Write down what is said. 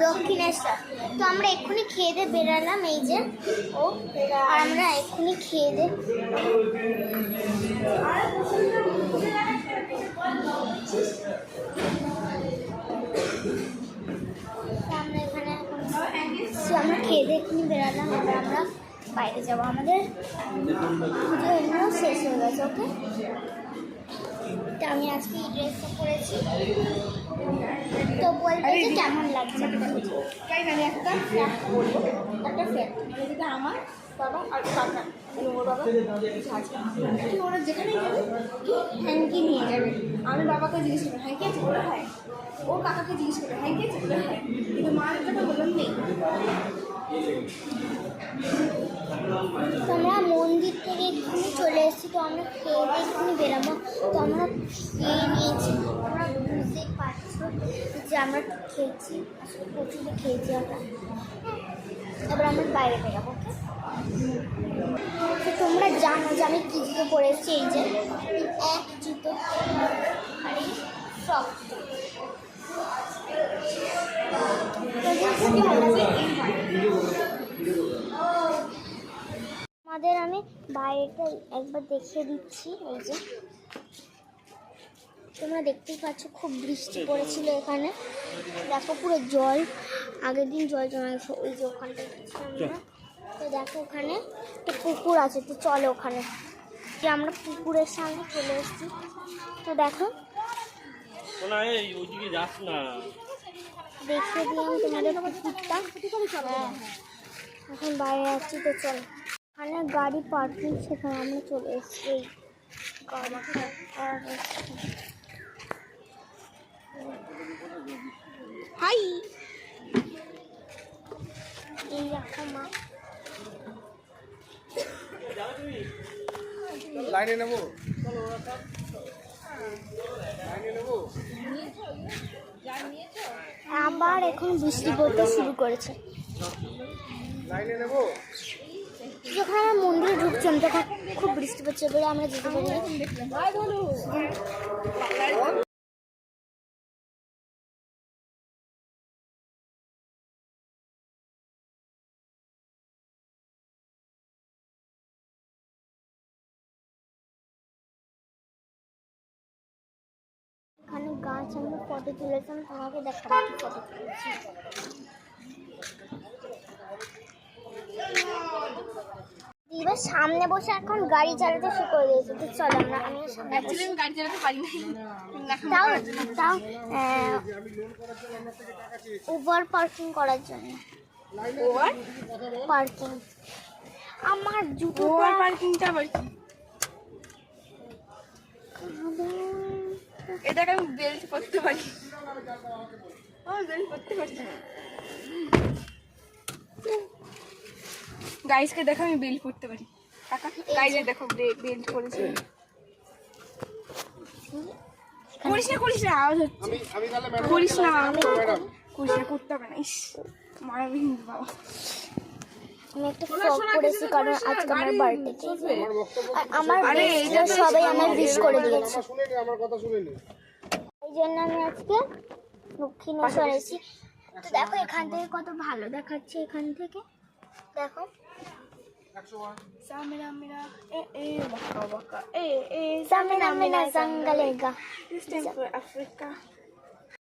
দক্ষিণেশ্বর। তো আমরা এক্ষুনি খেয়ে দিয়ে বেরালাম, এই যে ও আমরা এক্ষুনি খেয়ে দিয়ে আমরা এখানে আমরা খেয়ে দিয়ে এক্ষুনি বেরালাম। এবার আমরা বাইরে যাবো, আমাদের পুজো এমনিও শেষ হয়ে গেছে। ওকে, আমি আজকে এই ড্রেসটা পরেছি, তো বলবে যে কেমন লাগছে। একটা ফ্ল্যাট বলবো, একটা ফ্ল্যাট যেটা আমার বাবা আর কাকা, ওর বাবা কি ওরা যেখানেই যাবে কি হ্যাঙ্কি নিয়ে যাবে। আমি বাবাকে জিজ্ঞেস করবো হ্যাঙ্কি আছে ওরা হয়, ওর কাকাকে জিজ্ঞেস করবো হ্যাঙ্কি আছে ওরা হয়, কিন্তু মার কথা বললাম নেই। আমরা মন্দির থেকে এক্ষুনি চলে এসেছি, তো আমরা খেয়ে দিয়ে এক্ষুনি বেরাবো। তো আমরা খেয়ে নিয়েছি, আমরা বুঝতেই পারছো যে আমরা খেয়েছি, আসলে প্রচুর খেয়েছি আমরা। এবার আমরা বাইরে বেরাবো। তো তোমরা জানো যে আমি কী জুতো পরে এসেছি, এই যে এক জুতো আর এই ফ্রক। আমাদের আমি বাইরেটা একবার দেখিয়ে দিচ্ছি। এই যে তোমরা দেখতেই পাচ্ছ খুব বৃষ্টি পড়েছিল এখানে, দেখো পুরো জল, আগের দিন জল জমা গেছে। ওই যে ওখানটা আমরা, তো দেখো ওখানে একটা পুকুর আছে, তো চলো ওখানে যে আমরা পুকুরের সামনে চলে এসেছি। তো দেখো দেখিয়ে দিলাম তোমাদের পুকুরটা। এখন বাইরে আসছি, তো চলো ওখানে গাড়ি পার্কিং, সেখানে আমরা চলে এসেছি। এই গাড়ি হাই, এই দেখো মা লাইনে নেবো, আবার এখন বৃষ্টি পড়তে শুরু করেছে। লাইনে নেবো। যখন আমরা মন্দিরে ঢুকছিলাম তখন খুব বৃষ্টি পড়ছে বলে আমরা যেতে পারি। এখানে গাছ আমরা ফটো তুলেছিলাম, তোমাকে দেখাবো কি ফটো তুলেছি। এবার সামনে বসে এখন গাড়ি চালাতে শুরু করে দিয়েছে। তো চলো আমি সামনে গাড়ি চালাতে পারি না, তাও ওভার পার্কিং করার জন্য। ওভার পার্কিং আমার জুতো, ওভার পার্কিংটা আবার কি? এটাকে আমি বেল্ট করতে পারি, বেল্ট করতে পারছি না। গাইসকে দেখো আমি বেল্ট করতে পারি, কাকা গাইসে দেখো বেল্ট করেছি। করিস না আওয়াজ হচ্ছে, করিস না করতে হবে না। ইস মারাবি কিন্তু বাবা। আমি একটা ফ্রক পরেছি কারণ আজকে আমার বার্থডে, আর আমার সবাই আমার উইশ করে দিয়েছে, এই জন্য আমি আজকে দক্ষিণেশ্বর এসেছি। তো দেখো এখান থেকে কত ভালো দেখাচ্ছে, এখান থেকে দেখো জঙ্গলেগা।